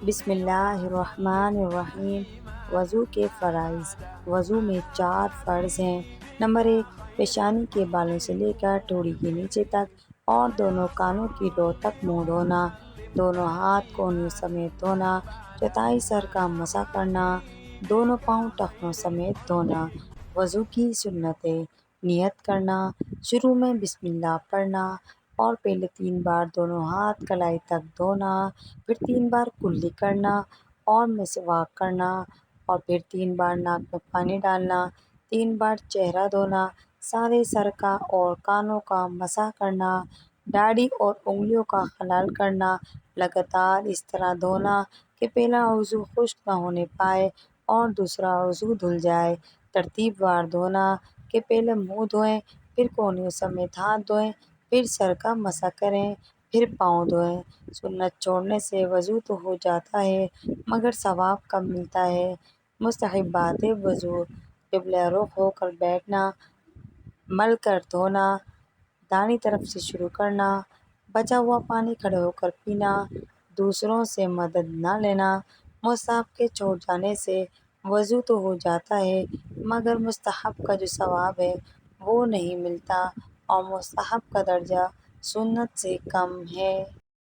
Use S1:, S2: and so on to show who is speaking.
S1: بسم اللہ الرحمن الرحیم۔ وضو کے فرائض۔ وضو میں 4 فرض ہیں۔ نمبر 1، پیشانی کے بالوں سے لے کر ٹھوڑی کے نیچے تک اور دونوں کانوں کی رو تک منہ دھونا، دونوں ہاتھ کونیوں سمیت دھونا، چوتھائی سر کا مسح کرنا، دونوں پاؤں ٹخنوں سمیت دھونا۔ وضو کی سنتیں: نیت کرنا، شروع میں بسم اللہ پڑھنا اور پہلے 3 بار دونوں ہاتھ کلائی تک دھونا، پھر 3 بار کلی کرنا اور مسواک کرنا اور پھر 3 بار ناک میں پانی ڈالنا، 3 بار چہرہ دھونا، سارے سر کا اور کانوں کا مسح کرنا، داڑھی اور انگلیوں کا خلال کرنا، لگاتار اس طرح دھونا کہ پہلا عضو خشک نہ ہونے پائے اور دوسرا عضو دھل جائے، ترتیب وار دھونا کہ پہلے منہ دھوئیں، پھر کونیوں سمیت ہاتھ دھوئیں، پھر سر کا مسح کریں، پھر پاؤں دھوئیں۔ سنت چھوڑنے سے وضو تو ہو جاتا ہے مگر ثواب کم ملتا ہے۔ مستحبات وضو: قبلہ رخ ہو کر بیٹھنا، مل کر دھونا، دائیں طرف سے شروع کرنا، بچا ہوا پانی کھڑے ہو کر پینا، دوسروں سے مدد نہ لینا۔ مستحب کے چھوڑ جانے سے وضو تو ہو جاتا ہے مگر مستحب کا جو ثواب ہے وہ نہیں ملتا اور مستحب کا درجہ سنت سے کم ہے۔